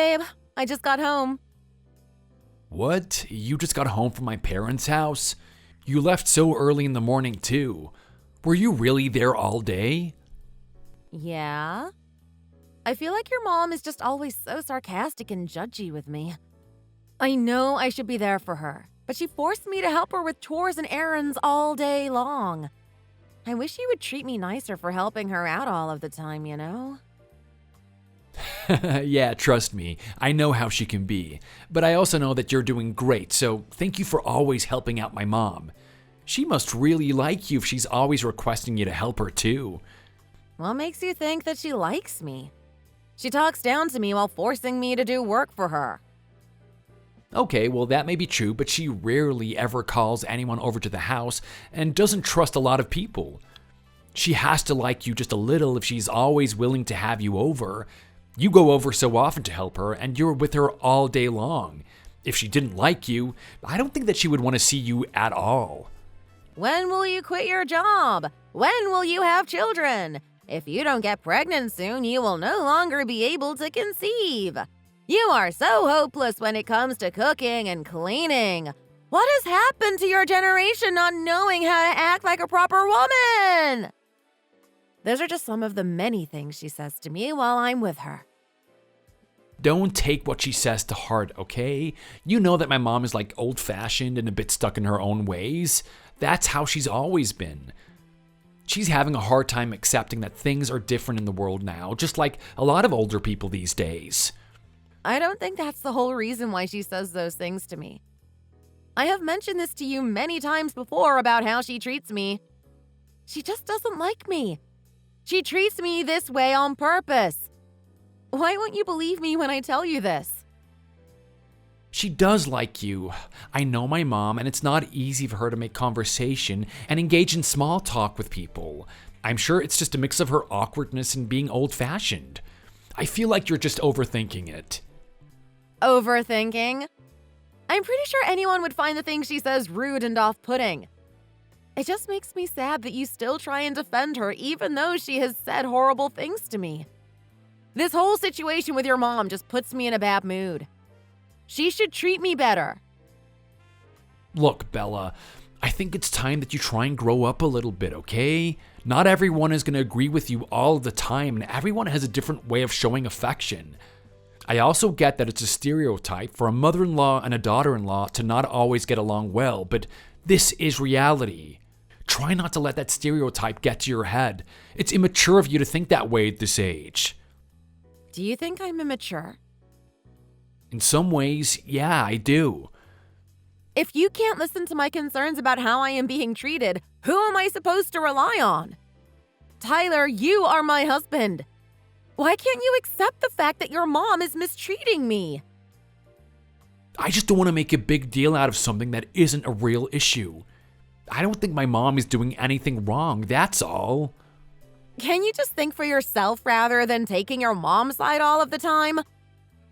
babe. I just got home. What? You just got home from my parents' house? You left so early in the morning, too. Were you really there all day? Yeah? I feel like your mom is just always so sarcastic and judgy with me. I know I should be there for her, but she forced me to help her with chores and errands all day long. I wish she would treat me nicer for helping her out all of the time, you know? Yeah, trust me, I know how she can be. But I also know that you're doing great, so thank you for always helping out my mom. She must really like you if she's always requesting you to help her too. What makes you think that she likes me? She talks down to me while forcing me to do work for her. Okay, well that may be true, but she rarely ever calls anyone over to the house and doesn't trust a lot of people. She has to like you just a little if she's always willing to have you over. You go over so often to help her, and you're with her all day long. If she didn't like you, I don't think that she would want to see you at all. When will you quit your job? When will you have children? If you don't get pregnant soon, you will no longer be able to conceive. You are so hopeless when it comes to cooking and cleaning. What has happened to your generation not knowing how to act like a proper woman? Those are just some of the many things she says to me while I'm with her. Don't take what she says to heart, okay? You know that my mom is like old-fashioned and a bit stuck in her own ways. That's how she's always been. She's having a hard time accepting that things are different in the world now, just like a lot of older people these days. I don't think that's the whole reason why she says those things to me. I have mentioned this to you many times before about how she treats me. She just doesn't like me. She treats me this way on purpose. Why won't you believe me when I tell you this? She does like you. I know my mom, and it's not easy for her to make conversation and engage in small talk with people. I'm sure it's just a mix of her awkwardness and being old-fashioned. I feel like you're just overthinking it. Overthinking? I'm pretty sure anyone would find the things she says rude and off-putting. It just makes me sad that you still try and defend her even though she has said horrible things to me. This whole situation with your mom just puts me in a bad mood. She should treat me better. Look, Bella, I think it's time that you try and grow up a little bit, okay? Not everyone is going to agree with you all the time, and everyone has a different way of showing affection. I also get that it's a stereotype for a mother-in-law and a daughter-in-law to not always get along well, but this is reality. Try not to let that stereotype get to your head. It's immature of you to think that way at this age. Do you think I'm immature? In some ways, yeah, I do. If you can't listen to my concerns about how I am being treated, who am I supposed to rely on? Tyler, you are my husband. Why can't you accept the fact that your mom is mistreating me? I just don't want to make a big deal out of something that isn't a real issue. I don't think my mom is doing anything wrong, that's all. Can you just think for yourself rather than taking your mom's side all of the time?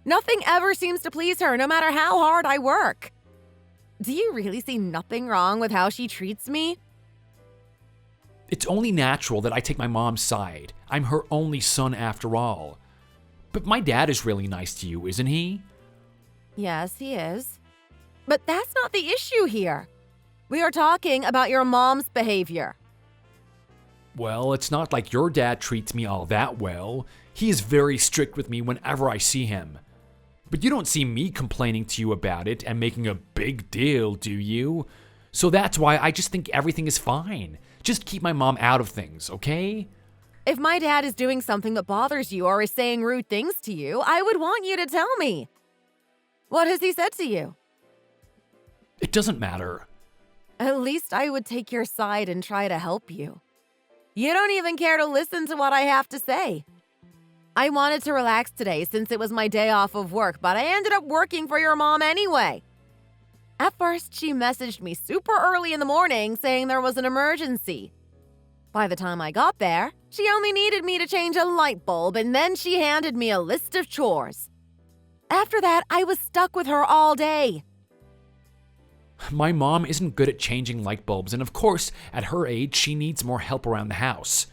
Nothing ever seems to please her, no matter how hard I work. Do you really see nothing wrong with how she treats me? It's only natural that I take my mom's side. I'm her only son after all. But my dad is really nice to you, isn't he? Yes, he is. But that's not the issue here. We are talking about your mom's behavior. Well, it's not like your dad treats me all that well. He is very strict with me whenever I see him. But you don't see me complaining to you about it and making a big deal, do you? So that's why I just think everything is fine. Just keep my mom out of things, okay? If my dad is doing something that bothers you or is saying rude things to you, I would want you to tell me. What has he said to you? It doesn't matter. At least I would take your side and try to help you. You don't even care to listen to what I have to say. I wanted to relax today since it was my day off of work, but I ended up working for your mom anyway. At first, she messaged me super early in the morning saying there was an emergency. By the time I got there, she only needed me to change a light bulb, and then she handed me a list of chores. After that, I was stuck with her all day. My mom isn't good at changing light bulbs, and of course, at her age, she needs more help around the house.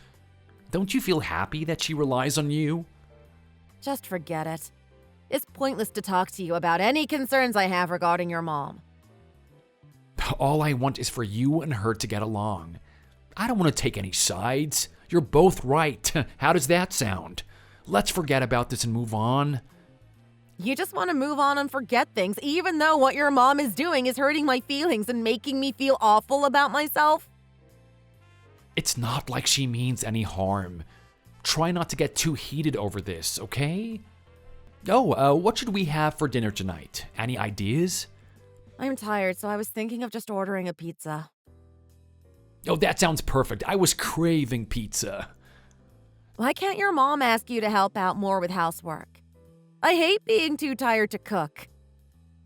Don't you feel happy that she relies on you? Just forget it. It's pointless to talk to you about any concerns I have regarding your mom. All I want is for you and her to get along. I don't want to take any sides. You're both right. How does that sound? Let's forget about this and move on. You just want to move on and forget things, even though what your mom is doing is hurting my feelings and making me feel awful about myself? It's not like she means any harm. Try not to get too heated over this, okay? Oh, what should we have for dinner tonight? Any ideas? I'm tired, so I was thinking of just ordering a pizza. Oh, that sounds perfect. I was craving pizza. Why can't your mom ask you to help out more with housework? I hate being too tired to cook.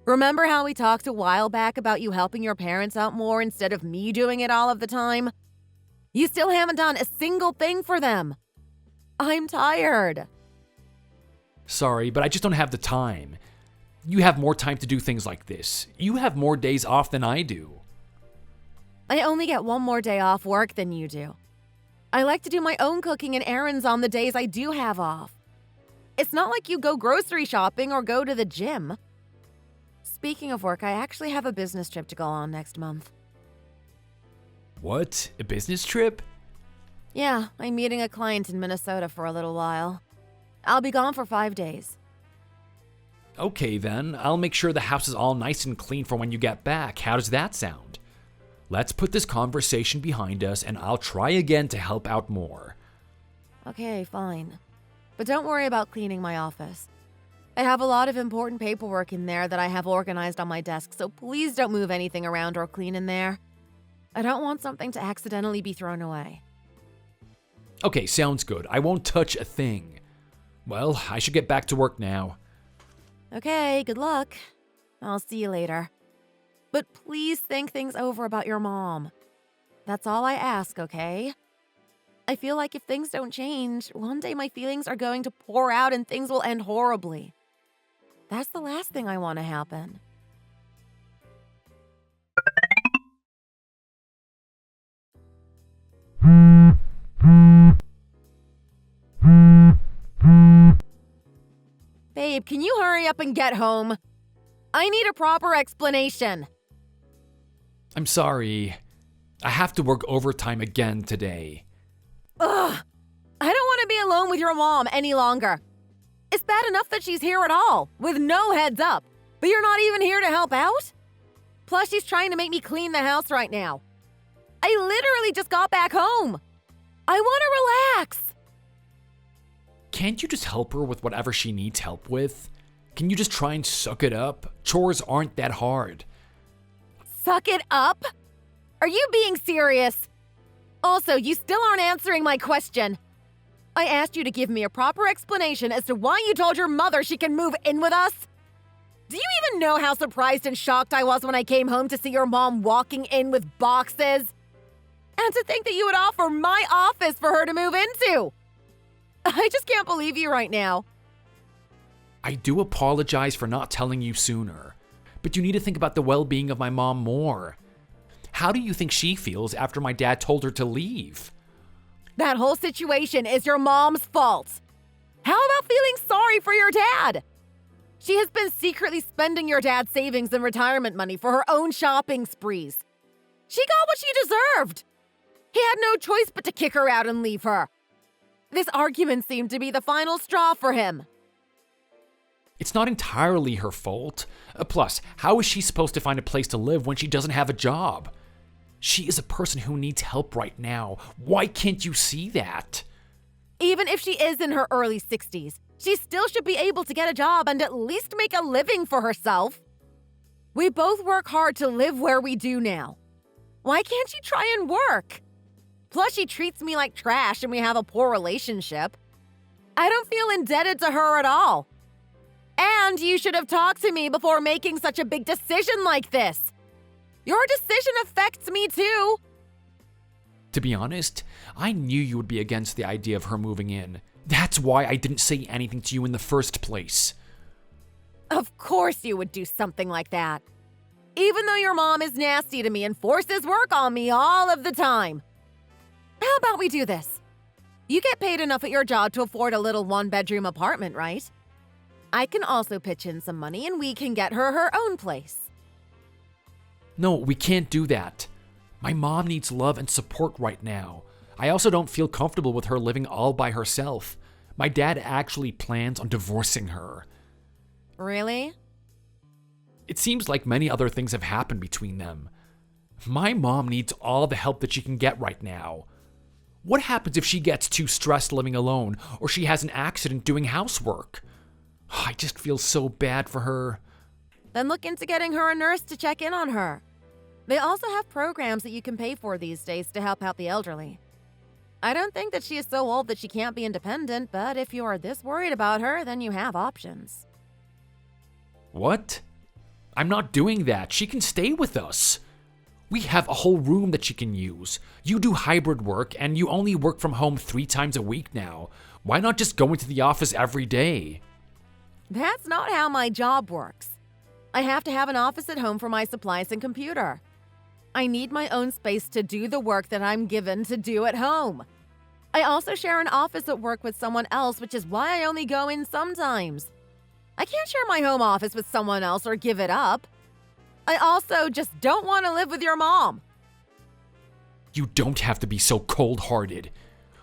Remember how we talked a while back about you helping your parents out more instead of me doing it all of the time? You still haven't done a single thing for them. I'm tired. Sorry, but I just don't have the time. You have more time to do things like this. You have more days off than I do. I only get one more day off work than you do. I like to do my own cooking and errands on the days I do have off. It's not like you go grocery shopping or go to the gym. Speaking of work, I actually have a business trip to go on next month. What? A business trip? Yeah, I'm meeting a client in Minnesota for a little while. I'll be gone for 5 days. Okay then, I'll make sure the house is all nice and clean for when you get back. How does that sound? Let's put this conversation behind us and I'll try again to help out more. Okay, fine. But don't worry about cleaning my office. I have a lot of important paperwork in there that I have organized on my desk, so please don't move anything around or clean in there. I don't want something to accidentally be thrown away. Okay, sounds good. I won't touch a thing. Well, I should get back to work now. Okay, good luck. I'll see you later. But please think things over about your mom. That's all I ask, okay? I feel like if things don't change, one day my feelings are going to pour out and things will end horribly. That's the last thing I want to happen. Babe, can you hurry up and get home? I need a proper explanation. I'm sorry. I have to work overtime again today. Ugh! I don't want to be alone with your mom any longer. It's bad enough that she's here at all, with no heads up, but you're not even here to help out? Plus, she's trying to make me clean the house right now. I literally just got back home. I want to relax. Can't you just help her with whatever she needs help with? Can you just try and suck it up? Chores aren't that hard. Suck it up? Are you being serious? Also, you still aren't answering my question. I asked you to give me a proper explanation as to why you told your mother she can move in with us. Do you even know how surprised and shocked I was when I came home to see your mom walking in with boxes? And to think that you would offer my office for her to move into. I just can't believe you right now. I do apologize for not telling you sooner, but you need to think about the well-being of my mom more. How do you think she feels after my dad told her to leave? That whole situation is your mom's fault. How about feeling sorry for your dad? She has been secretly spending your dad's savings and retirement money for her own shopping sprees. She got what she deserved. He had no choice but to kick her out and leave her. This argument seemed to be the final straw for him. It's not entirely her fault. Plus, how is she supposed to find a place to live when she doesn't have a job? She is a person who needs help right now. Why can't you see that? Even if she is in her early 60s, she still should be able to get a job and at least make a living for herself. We both work hard to live where we do now. Why can't she try and work? Plus, she treats me like trash and we have a poor relationship. I don't feel indebted to her at all. And you should have talked to me before making such a big decision like this. Your decision affects me too. To be honest, I knew you would be against the idea of her moving in. That's why I didn't say anything to you in the first place. Of course you would do something like that. Even though your mom is nasty to me and forces work on me all of the time. How about we do this? You get paid enough at your job to afford a little one-bedroom apartment, right? I can also pitch in some money and we can get her her own place. No, we can't do that. My mom needs love and support right now. I also don't feel comfortable with her living all by herself. My dad actually plans on divorcing her. Really? It seems like many other things have happened between them. My mom needs all the help that she can get right now. What happens if she gets too stressed living alone, or she has an accident doing housework? I just feel so bad for her. Then look into getting her a nurse to check in on her. They also have programs that you can pay for these days to help out the elderly. I don't think that she is so old that she can't be independent, but if you are this worried about her, then you have options. What? I'm not doing that. She can stay with us. We have a whole room that she can use. You do hybrid work, and you only work from home 3 times a week now. Why not just go into the office every day? That's not how my job works. I have to have an office at home for my supplies and computer. I need my own space to do the work that I'm given to do at home. I also share an office at work with someone else, which is why I only go in sometimes. I can't share my home office with someone else or give it up. I also just don't want to live with your mom. You don't have to be so cold-hearted.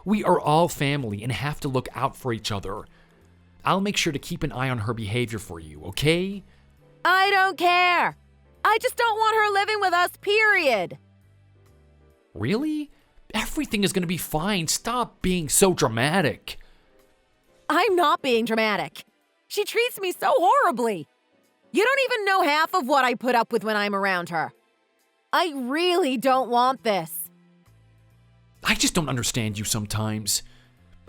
We are all family and have to look out for each other. I'll make sure to keep an eye on her behavior for you, okay? I don't care. I just don't want her living with us, period. Really? Everything is going to be fine. Stop being so dramatic. I'm not being dramatic. She treats me so horribly. You don't even know half of what I put up with when I'm around her. I really don't want this. I just don't understand you sometimes.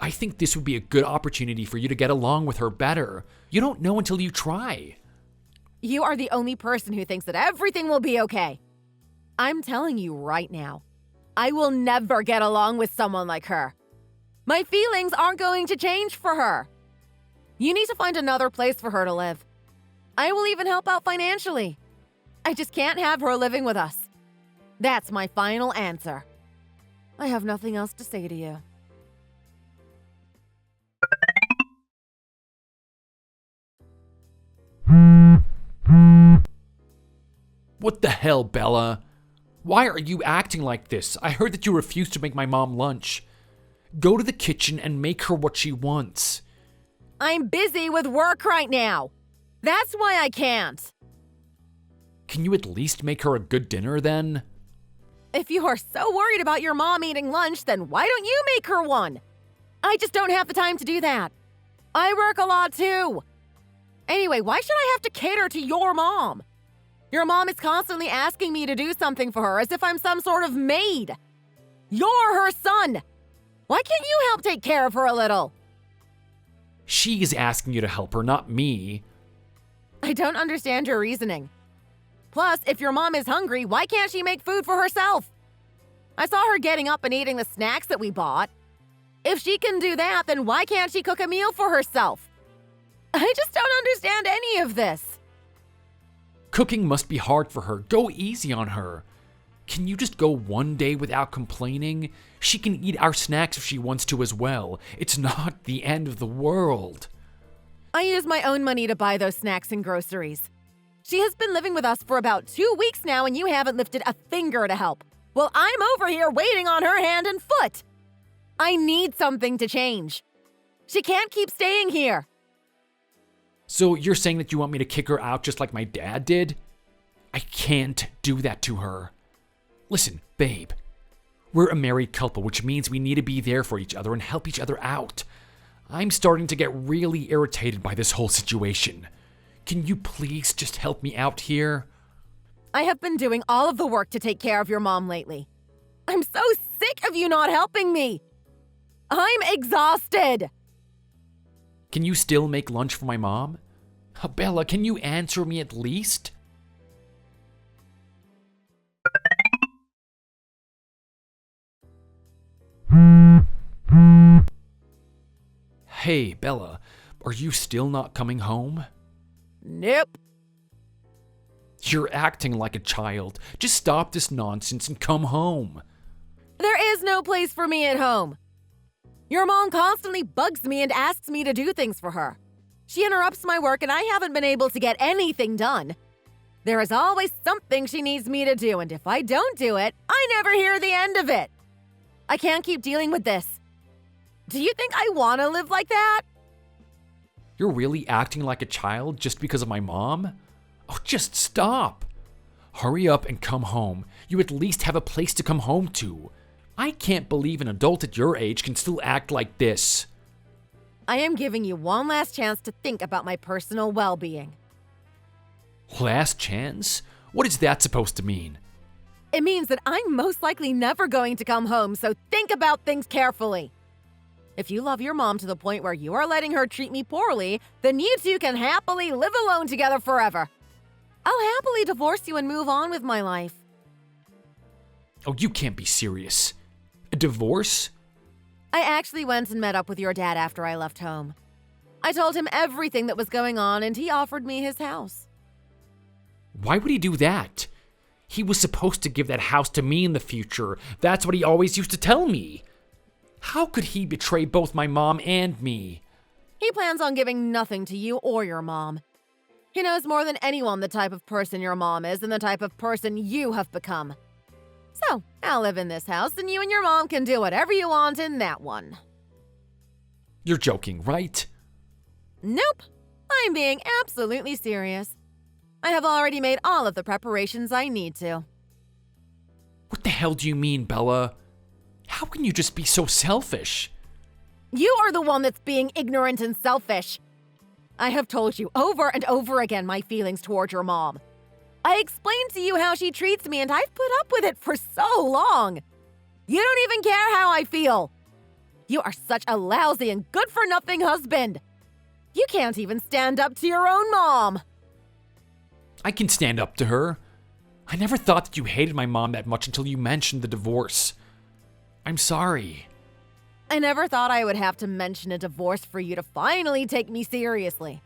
I think this would be a good opportunity for you to get along with her better. You don't know until you try. You are the only person who thinks that everything will be okay. I'm telling you right now, I will never get along with someone like her. My feelings aren't going to change for her. You need to find another place for her to live. I will even help out financially. I just can't have her living with us. That's my final answer. I have nothing else to say to you. What the hell, Bella? Why are you acting like this? I heard that you refused to make my mom lunch. Go to the kitchen and make her what she wants. I'm busy with work right now. That's why I can't. Can you at least make her a good dinner then? If you are so worried about your mom eating lunch, then why don't you make her one? I just don't have the time to do that. I work a lot too. Anyway, why should I have to cater to your mom? Your mom is constantly asking me to do something for her as if I'm some sort of maid. You're her son. Why can't you help take care of her a little? She is asking you to help her, not me. I don't understand your reasoning. Plus, if your mom is hungry, why can't she make food for herself? I saw her getting up and eating the snacks that we bought. If she can do that, then why can't she cook a meal for herself? I just don't understand any of this. Cooking must be hard for her. Go easy on her. Can you just go one day without complaining? She can eat our snacks if she wants to as well. It's not the end of the world. I use my own money to buy those snacks and groceries. She has been living with us for about 2 weeks now and you haven't lifted a finger to help. Well, I'm over here waiting on her hand and foot. I need something to change. She can't keep staying here. So you're saying that you want me to kick her out just like my dad did? I can't do that to her. Listen, babe. We're a married couple, which means we need to be there for each other and help each other out. I'm starting to get really irritated by this whole situation. Can you please just help me out here? I have been doing all of the work to take care of your mom lately. I'm so sick of you not helping me. I'm exhausted. Can you still make lunch for my mom? Bella, can you answer me at least? Hey, Bella, are you still not coming home? Nope. You're acting like a child. Just stop this nonsense and come home. There is no place for me at home. Your mom constantly bugs me and asks me to do things for her. She interrupts my work and I haven't been able to get anything done. There is always something she needs me to do, and if I don't do it, I never hear the end of it. I can't keep dealing with this. Do you think I want to live like that? You're really acting like a child just because of my mom? Oh, just stop. Hurry up and come home. You at least have a place to come home to. I can't believe an adult at your age can still act like this. I am giving you one last chance to think about my personal well-being. Last chance? What is that supposed to mean? It means that I'm most likely never going to come home, so think about things carefully. If you love your mom to the point where you are letting her treat me poorly, then you two can happily live alone together forever. I'll happily divorce you and move on with my life. Oh, you can't be serious. A divorce? I actually went and met up with your dad after I left home. I told him everything that was going on and he offered me his house. Why would he do that? He was supposed to give that house to me in the future. That's what he always used to tell me. How could he betray both my mom and me? He plans on giving nothing to you or your mom. He knows more than anyone the type of person your mom is and the type of person you have become. So, I'll live in this house and you and your mom can do whatever you want in that one. You're joking, right? Nope. I'm being absolutely serious. I have already made all of the preparations I need to. What the hell do you mean, Bella? How can you just be so selfish? You are the one that's being ignorant and selfish. I have told you over and over again my feelings toward your mom. I explained to you how she treats me and I've put up with it for so long. You don't even care how I feel. You are such a lousy and good-for-nothing husband. You can't even stand up to your own mom. I can stand up to her. I never thought that you hated my mom that much until you mentioned the divorce. I'm sorry. I never thought I would have to mention a divorce for you to finally take me seriously.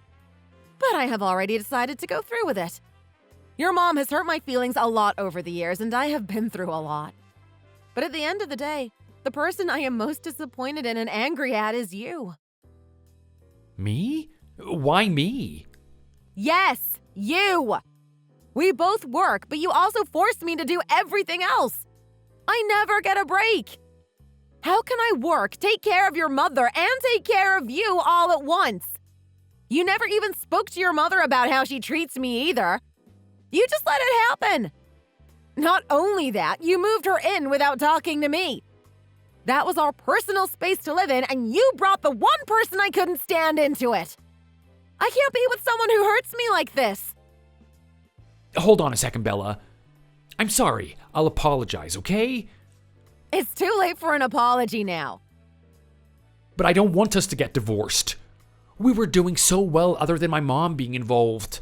But I have already decided to go through with it. Your mom has hurt my feelings a lot over the years, and I have been through a lot. But at the end of the day, the person I am most disappointed in and angry at is you. Me? Why me? Yes, you! We both work, but you also forced me to do everything else. I never get a break. How can I work, take care of your mother, and take care of you all at once? You never even spoke to your mother about how she treats me either. You just let it happen. Not only that, you moved her in without talking to me. That was our personal space to live in, and you brought the one person I couldn't stand into it. I can't be with someone who hurts me like this. Hold on a second, Bella. I'm sorry. I'll apologize, okay? It's too late for an apology now. But I don't want us to get divorced. We were doing so well other than my mom being involved.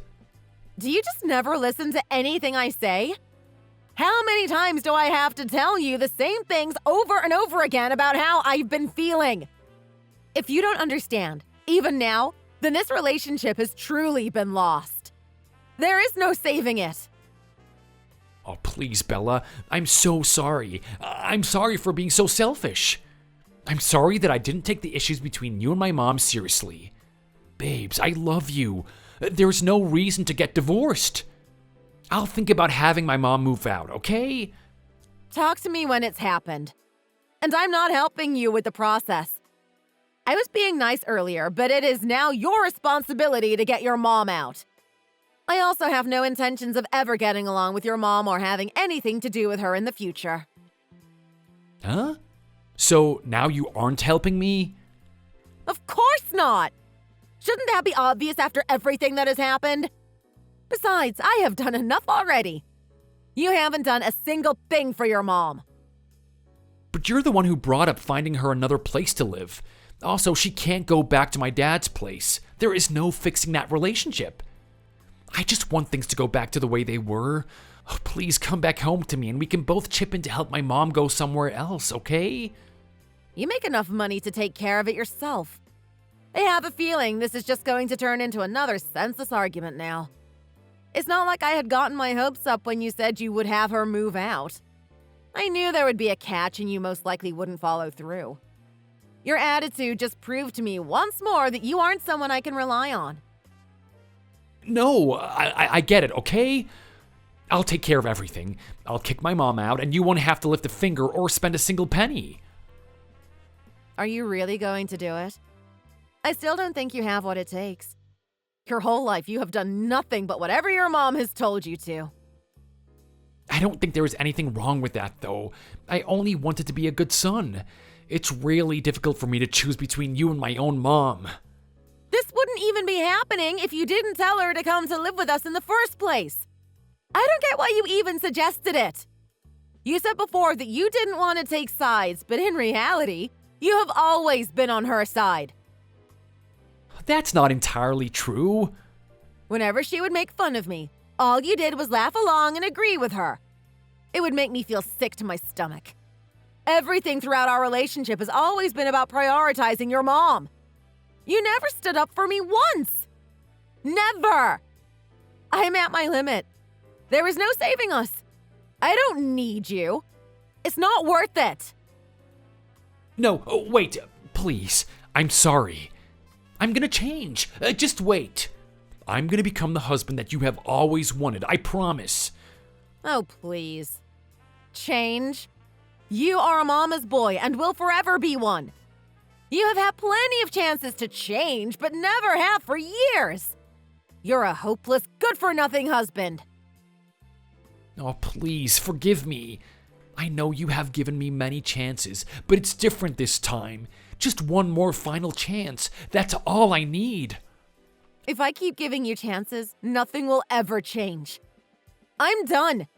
Do you just never listen to anything I say? How many times do I have to tell you the same things over and over again about how I've been feeling? If you don't understand, even now, then this relationship has truly been lost. There is no saving it. Oh, please, Bella. I'm so sorry. I'm sorry for being so selfish. I'm sorry that I didn't take the issues between you and my mom seriously. Babes, I love you. There's no reason to get divorced. I'll think about having my mom move out, okay? Talk to me when it's happened. And I'm not helping you with the process. I was being nice earlier, but it is now your responsibility to get your mom out. I also have no intentions of ever getting along with your mom or having anything to do with her in the future. Huh? So now you aren't helping me? Of course not! Shouldn't that be obvious after everything that has happened? Besides, I have done enough already. You haven't done a single thing for your mom. But you're the one who brought up finding her another place to live. Also, she can't go back to my dad's place. There is no fixing that relationship. I just want things to go back to the way they were. Oh, please come back home to me and we can both chip in to help my mom go somewhere else, okay? You make enough money to take care of it yourself. I have a feeling this is just going to turn into another senseless argument now. It's not like I had gotten my hopes up when you said you would have her move out. I knew there would be a catch and you most likely wouldn't follow through. Your attitude just proved to me once more that you aren't someone I can rely on. No, I get it, okay? I'll take care of everything. I'll kick my mom out, and you won't have to lift a finger or spend a single penny. Are you really going to do it? I still don't think you have what it takes. Your whole life you have done nothing but whatever your mom has told you to. I don't think there is anything wrong with that, though. I only wanted to be a good son. It's really difficult for me to choose between you and my own mom. This wouldn't even be happening if you didn't tell her to come to live with us in the first place. I don't get why you even suggested it. You said before that you didn't want to take sides, but in reality, you have always been on her side. That's not entirely true. Whenever she would make fun of me, all you did was laugh along and agree with her. It would make me feel sick to my stomach. Everything throughout our relationship has always been about prioritizing your mom. You never stood up for me once. Never. I'm at my limit. There is no saving us. I don't need you. It's not worth it. No, wait, please. I'm sorry. I'm gonna change. Just wait. I'm gonna become the husband that you have always wanted, I promise. Oh, please. Change? You are a mama's boy and will forever be one. You have had plenty of chances to change, but never have for years. You're a hopeless, good-for-nothing husband. Oh, please, forgive me. I know you have given me many chances, but it's different this time. Just one more final chance. That's all I need. If I keep giving you chances, nothing will ever change. I'm done.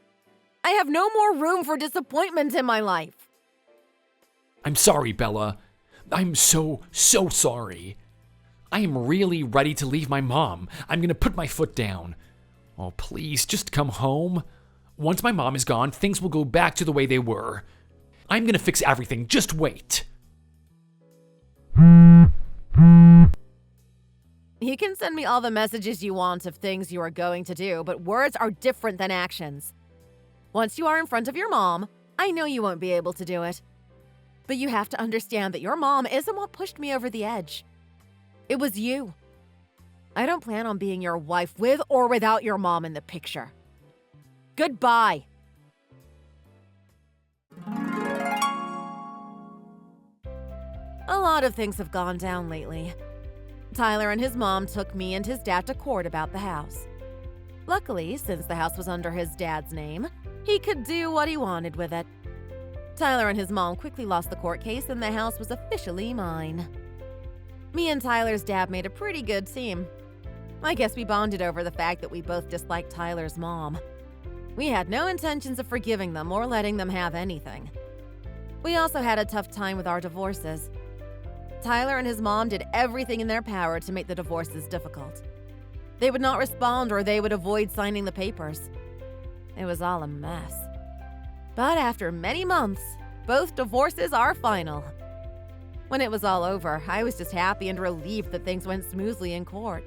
I have no more room for disappointment in my life. I'm sorry, Bella. I'm so sorry. I am really ready to leave my mom. I'm gonna put my foot down. Oh, please, just come home. Once my mom is gone, things will go back to the way they were. I'm gonna fix everything. Just wait. You can send me all the messages you want of things you are going to do, but words are different than actions. Once you are in front of your mom, I know you won't be able to do it. But you have to understand that your mom isn't what pushed me over the edge. It was you. I don't plan on being your wife with or without your mom in the picture. Goodbye. A lot of things have gone down lately. Tyler and his mom took me and his dad to court about the house. Luckily, since the house was under his dad's name, he could do what he wanted with it. Tyler and his mom quickly lost the court case and the house was officially mine. Me and Tyler's dad made a pretty good team. I guess we bonded over the fact that we both disliked Tyler's mom. We had no intentions of forgiving them or letting them have anything. We also had a tough time with our divorces. Tyler and his mom did everything in their power to make the divorces difficult. They would not respond or they would avoid signing the papers. It was all a mess. But after many months, both divorces are final. When it was all over, I was just happy and relieved that things went smoothly in court.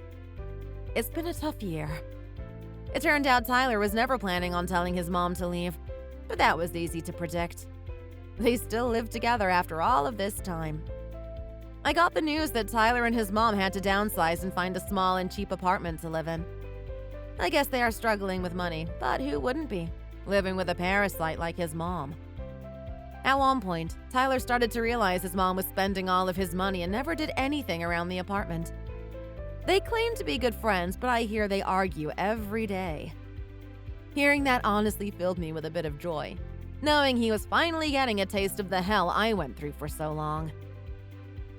It's been a tough year. It turned out Tyler was never planning on telling his mom to leave, but that was easy to predict. They still lived together after all of this time. I got the news that Tyler and his mom had to downsize and find a small and cheap apartment to live in. I guess they are struggling with money, but who wouldn't be, living with a parasite like his mom? At one point, Tyler started to realize his mom was spending all of his money and never did anything around the apartment. They claim to be good friends, but I hear they argue every day. Hearing that honestly filled me with a bit of joy, knowing he was finally getting a taste of the hell I went through for so long.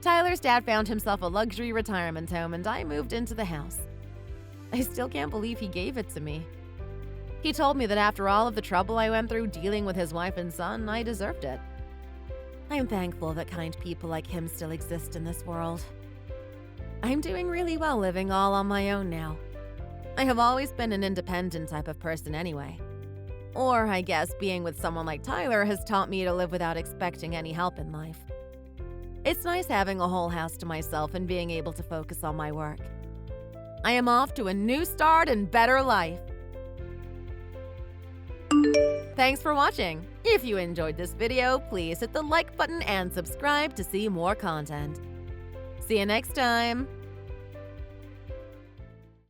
Tyler's dad found himself a luxury retirement home and I moved into the house. I still can't believe he gave it to me. He told me that after all of the trouble I went through dealing with his wife and son, I deserved it. I'm thankful that kind people like him still exist in this world. I'm doing really well living all on my own now. I have always been an independent type of person anyway. Or I guess being with someone like Tyler has taught me to live without expecting any help in life. It's nice having a whole house to myself and being able to focus on my work. I am off to a new start and better life. Thanks for watching. If you enjoyed this video, please hit the like button and subscribe to see more content. See you next time!